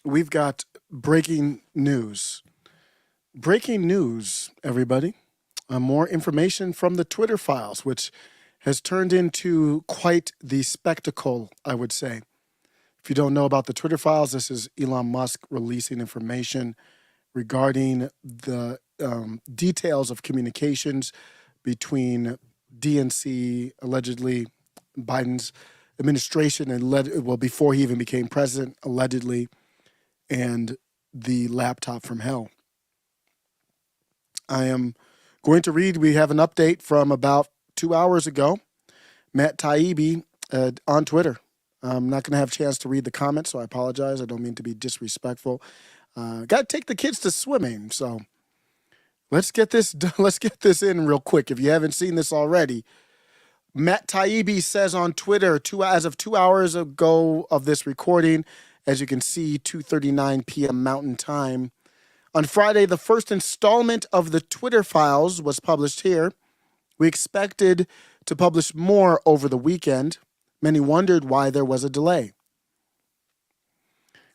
we've got breaking news. Breaking news, everybody. More information from the Twitter files, which has turned into quite the spectacle, I would say. If you don't know about the Twitter files, this is Elon Musk releasing information regarding the details of communications between DNC, allegedly Biden's administration, and before he even became president, allegedly, and the laptop from hell. I am going to read, we have an update from about 2 hours ago. Matt Taibbi on Twitter. I'm not going to have a chance to read the comments, so I apologize. I don't mean to be disrespectful. Got to take the kids to swimming, so let's get this in real quick. If you haven't seen this already, Matt Taibbi says on Twitter, as of 2 hours ago of this recording, as you can see, 2:39 p.m. Mountain Time. On Friday, the first installment of the Twitter files was published here. We expected to publish more over the weekend. Many wondered why there was a delay.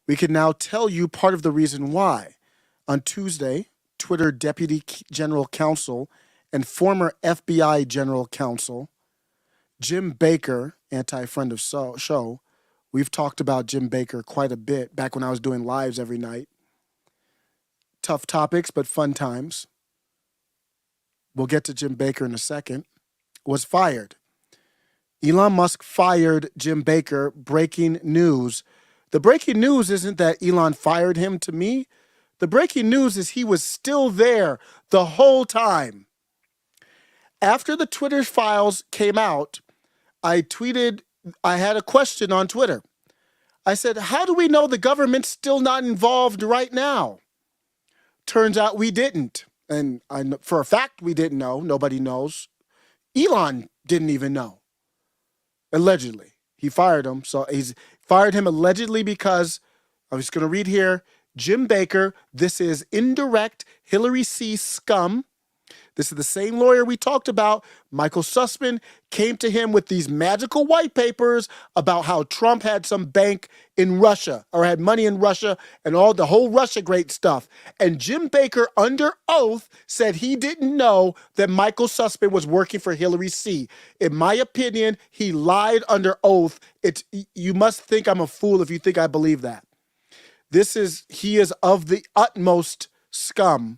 We can now tell you part of the reason why. On Tuesday, Twitter Deputy General Counsel and former FBI General Counsel Jim Baker, anti-friend of show, we've talked about Jim Baker quite a bit back when I was doing lives every night. Tough topics, but fun times. We'll get to Jim Baker in a second. Was fired. Elon Musk fired Jim Baker. Breaking news. The breaking news isn't that Elon fired him to me. The breaking news is he was still there the whole time. After the Twitter files came out, I had a question on Twitter. I said, how do we know the government's still not involved right now? Turns out we didn't. And for a fact, we didn't know. Nobody knows. Elon didn't even know. Allegedly. He fired him. So he's fired him allegedly because, I'm just going to read here, Jim Baker, this is indirect Hillary C. scum. This is the same lawyer we talked about. Michael Sussman came to him with these magical white papers about how Trump had some bank in Russia or had money in Russia and all the whole Russia great stuff. And Jim Baker, under oath, said he didn't know that Michael Sussman was working for Hillary C. In my opinion, he lied under oath. You must think I'm a fool if you think I believe that. He is of the utmost scum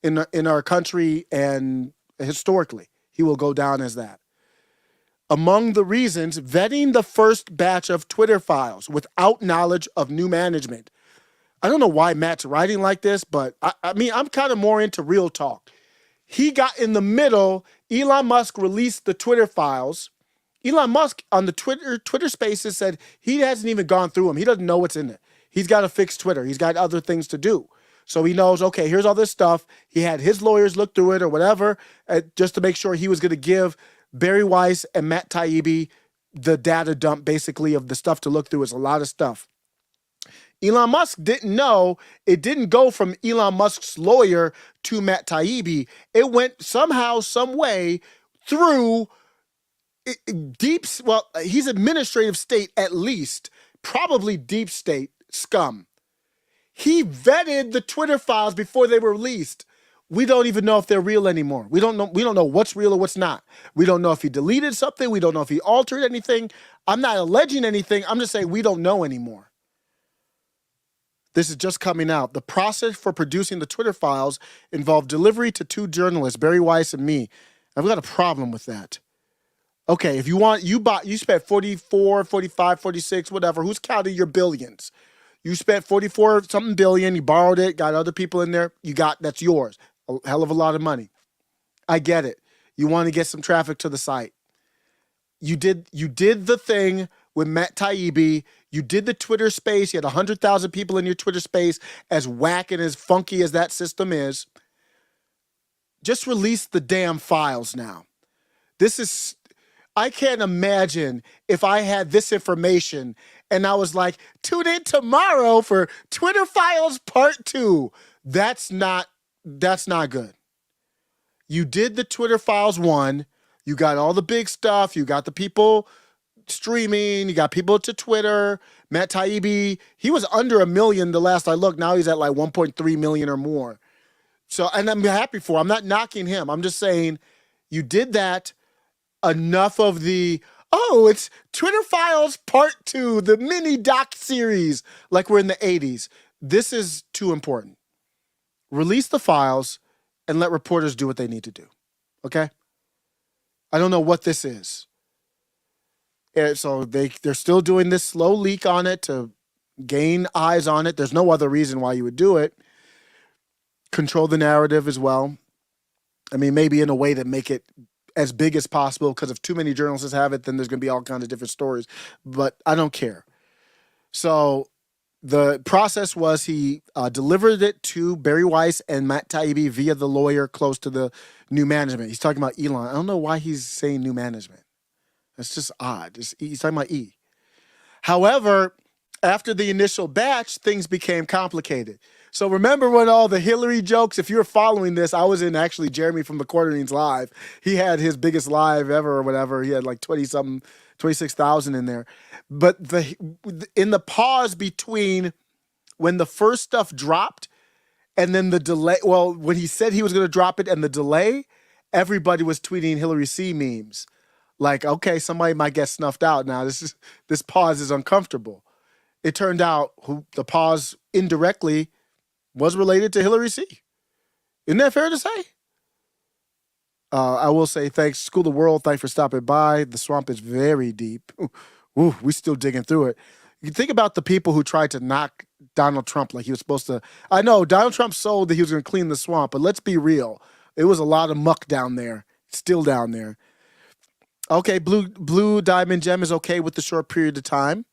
in our country, and historically, he will go down as that. Among the reasons, vetting the first batch of Twitter files without knowledge of new management. I don't know why Matt's writing like this, but I'm kind of more into real talk. He got in the middle. Elon Musk released the Twitter files. Elon Musk on the Twitter Spaces said he hasn't even gone through them. He doesn't know what's in it. He's got to fix Twitter. He's got other things to do. So he knows, okay, here's all this stuff. He had his lawyers look through it or whatever, just to make sure he was going to give Barry Weiss and Matt Taibbi the data dump, basically, of the stuff to look through. It's a lot of stuff. Elon Musk didn't know. It didn't go from Elon Musk's lawyer to Matt Taibbi. It went somehow, some way through he's administrative state at least, probably deep state scum. He vetted the Twitter files before they were released. We don't even know if they're real anymore. We don't know what's real or what's not. We don't know if he deleted something. We don't know if he altered anything. I'm not alleging anything. I'm just saying we don't know anymore. This is just coming out. The process for producing the Twitter files involved delivery to two journalists, Barry Weiss and me. I've got a problem with that. Okay, if you spent 44, 45, 46, whatever. Who's counting your billions? You spent 44 something billion, you borrowed it, got other people in there, that's yours. A hell of a lot of money. I get it. You want to get some traffic to the site. You did the thing with Matt Taibbi. You did the Twitter space. You had 100,000 people in your Twitter space, as whack and as funky as that system is. Just release the damn files now. I can't imagine if I had this information and I was like, tune in tomorrow for Twitter Files Part 2. That's not good. You did the Twitter Files 1. You got all the big stuff. You got the people streaming. You got people to Twitter. Matt Taibbi, he was under 1 million the last I looked. Now he's at like 1.3 million or more. So, and I'm happy for him. I'm not knocking him. I'm just saying you did that. Enough of the, oh, it's Twitter Files Part 2, the mini doc series, like we're in the 80s. This is too important. Release the files and let reporters do what they need to do. Okay? I don't know what this is. And so they're still doing this slow leak on it to gain eyes on it. There's no other reason why you would do it. Control the narrative as well. I mean, maybe in a way to make it as big as possible, because if too many journalists have it, then there's going to be all kinds of different stories. But I don't care. So the process was he delivered it to Barry Weiss and Matt Taibbi via the lawyer close to the new management. He's talking about Elon. I don't know why he's saying new management. That's just odd. He's talking about E. However, after the initial batch, things became complicated. So remember when all the Hillary jokes, if you're following this, I was in actually Jeremy from the Quarterings Live. He had his biggest live ever or whatever. He had like 20-something, 26,000 in there. But in the pause between when the first stuff dropped and then the delay, well, when he said he was going to drop it and the delay, everybody was tweeting Hillary C memes. Like, okay, somebody might get snuffed out now. This pause is uncomfortable. It turned out the pause indirectly was related to Hillary C. Isn't that fair to say? I will say thanks, School of the World. Thanks for stopping by. The swamp is very deep. Ooh, we're still digging through it. You think about the people who tried to knock Donald Trump like he was supposed to. I know Donald Trump sold that he was going to clean the swamp, but let's be real. It was a lot of muck down there, still down there. Okay, Blue Diamond Gem is okay with the short period of time.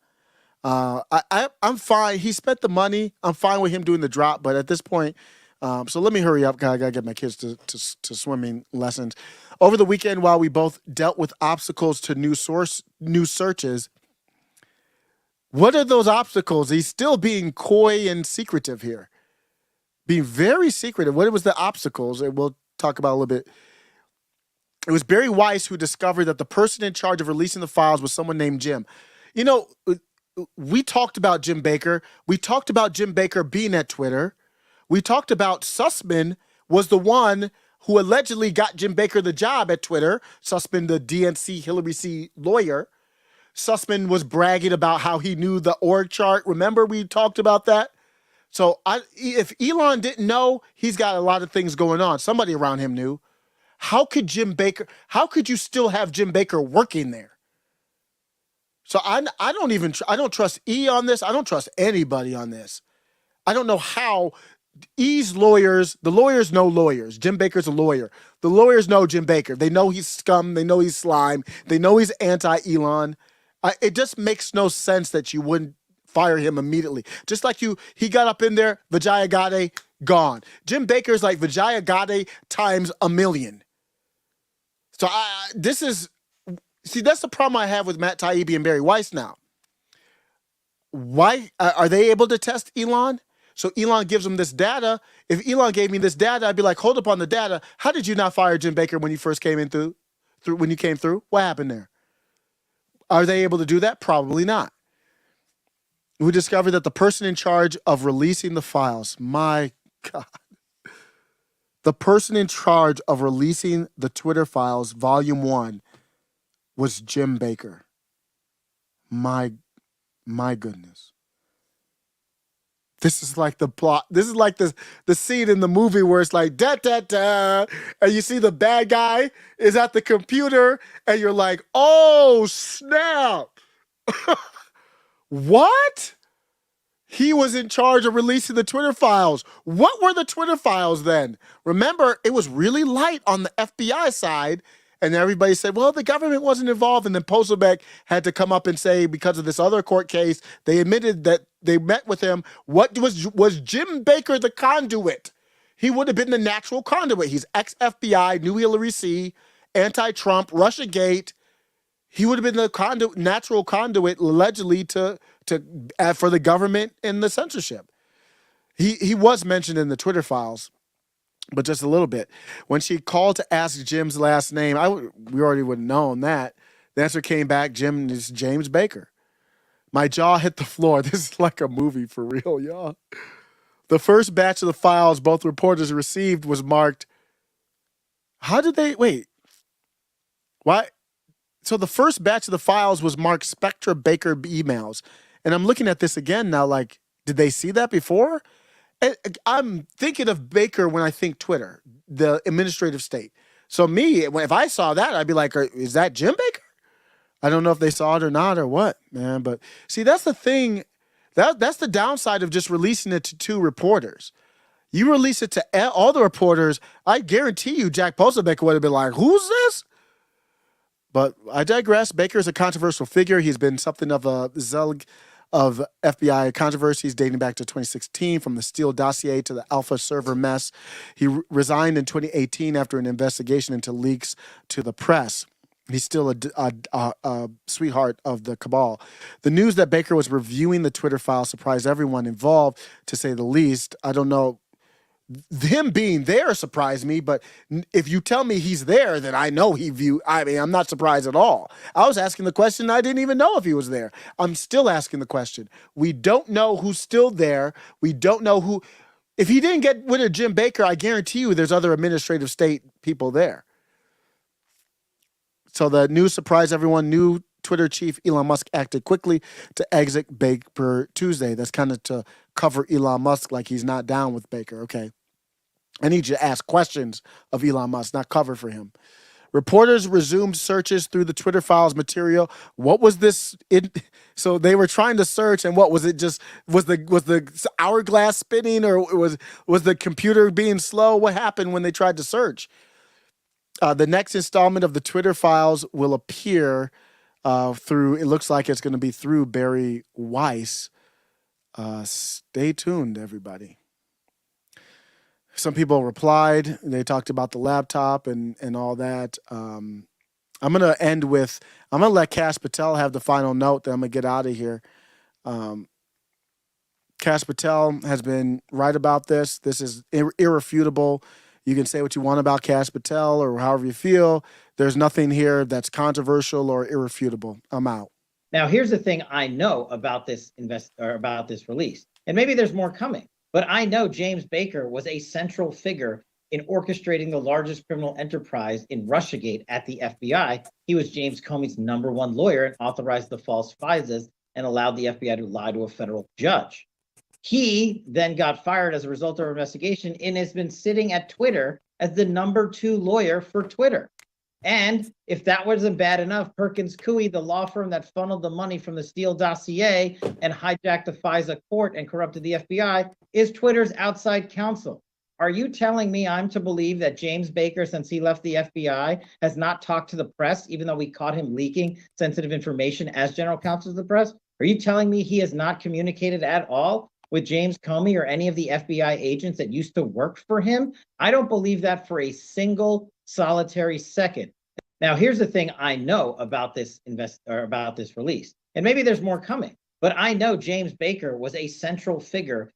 I'm fine. He spent the money. I'm fine with him doing the drop, but at this point, so let me hurry up. I gotta get my kids to swimming lessons. Over the weekend, while we both dealt with obstacles to new searches, what are those obstacles? He's still being coy and secretive here, being very secretive. What was the obstacles? And we'll talk about a little bit. It was Barry Weiss who discovered that the person in charge of releasing the files was someone named Jim. You know, we talked about Jim Baker. We talked about Jim Baker being at Twitter. We talked about Sussman was the one who allegedly got Jim Baker the job at Twitter. Sussman, the DNC Hillary C lawyer. Sussman was bragging about how he knew the org chart. Remember we talked about that? So if Elon didn't know, he's got a lot of things going on. Somebody around him knew. How could you still have Jim Baker working there? So I don't trust E on this. I don't trust anybody on this. I don't know how E's lawyers, the lawyers know lawyers. Jim Baker's a lawyer. The lawyers know Jim Baker. They know he's scum. They know he's slime. They know he's anti-Elon. It just makes no sense that you wouldn't fire him immediately. Just like he got up in there, Vijaya Gadde, gone. Jim Baker's like Vijaya Gadde times 1,000,000. So that's the problem I have with Matt Taibbi and Barry Weiss now. Why are they able to test Elon? So Elon gives them this data. If Elon gave me this data, I'd be like, hold up on the data. How did you not fire Jim Baker when you first came in through when you came through? What happened there? Are they able to do that? Probably not. We discovered that the person in charge of releasing the files, my God, the person in charge of releasing the Twitter files, Volume 1, was Jim Baker. My goodness. This is like the plot. This is like the scene in the movie where it's like, da, da, da, and you see the bad guy is at the computer, and you're like, oh, snap. What? He was in charge of releasing the Twitter files. What were the Twitter files then? Remember, it was really light on the FBI side, and everybody said, well, the government wasn't involved, and then Postelbeck had to come up and say, because of this other court case, they admitted that they met with him. What was Jim Baker the conduit? He would have been the natural conduit. He's ex-FBI, knew Hillary C., anti-Trump, Russiagate. He would have been the natural conduit, allegedly, for the government and the censorship. He was mentioned in the Twitter files, but just a little bit. When she called to ask Jim's last name, we already would have known that. The answer came back, Jim, is James Baker. My jaw hit the floor. This is like a movie for real, y'all. The first batch of the files both reporters received was marked. How did they wait? Why? So the first batch of the files was marked Spectra Baker emails. And I'm looking at this again now, like, did they see that before? I'm thinking of Baker when I think Twitter, the administrative state. So me, if I saw that, I'd be like, is that Jim Baker? I don't know if they saw it or not or what, man. But see, that's the thing. That's the downside of just releasing it to two reporters. You release it to all the reporters, I guarantee you Jack Posobiec would have been like, who's this? But I digress. Baker is a controversial figure. He's been something of a zealot of FBI controversies dating back to 2016, from the Steele dossier to the Alpha server mess. He resigned in 2018 after an investigation into leaks to the press. He's still a sweetheart of the cabal. The news that Baker was reviewing the Twitter file surprised everyone involved, to say the least. I don't know. Him being there surprised me, but if you tell me he's there, then I know I'm not surprised at all. I was asking the question. I didn't even know if he was there. I'm still asking the question. We don't know who's still there. We don't know who. If he didn't get rid of Jim Baker, I guarantee you there's other administrative state people there. So the news surprised everyone. New Twitter chief Elon Musk acted quickly to exit Baker Tuesday. That's kind of to cover Elon Musk, like he's not down with Baker. Okay. I need you to ask questions of Elon Musk, not cover for him. Reporters resumed searches through the Twitter files material. What was this? So they were trying to search, and what was it? Just was the hourglass spinning, or was the computer being slow? What happened when they tried to search? The next installment of the Twitter files will appear through. It looks like it's going to be through Barry Weiss. Stay tuned, everybody. Some people replied. They talked about the laptop and all that. I'm going to end with, I'm going to let Kash Patel have the final note, then I'm going to get out of here. Kash Patel has been right about this. This is irrefutable. You can say what you want about Kash Patel or however you feel. There's nothing here that's controversial or irrefutable. I'm out. Now, here's the thing I know about this release, and maybe there's more coming. But I know James Baker was a central figure in orchestrating the largest criminal enterprise in Russiagate at the FBI. He was James Comey's #1 lawyer and authorized the false FISAs and allowed the FBI to lie to a federal judge. He then got fired as a result of our investigation and has been sitting at Twitter as the #2 lawyer for Twitter. And if that wasn't bad enough, Perkins Coie, the law firm that funneled the money from the Steele dossier and hijacked the FISA court and corrupted the FBI, is Twitter's outside counsel. Are you telling me I'm to believe that James Baker, since he left the FBI, has not talked to the press, even though we caught him leaking sensitive information as general counsel to the press? Are you telling me he has not communicated at all with James Comey or any of the FBI agents that used to work for him? I don't believe that for a single solitary second. Now, here's the thing I know about this release, and maybe there's more coming. But I know James Baker was a central figure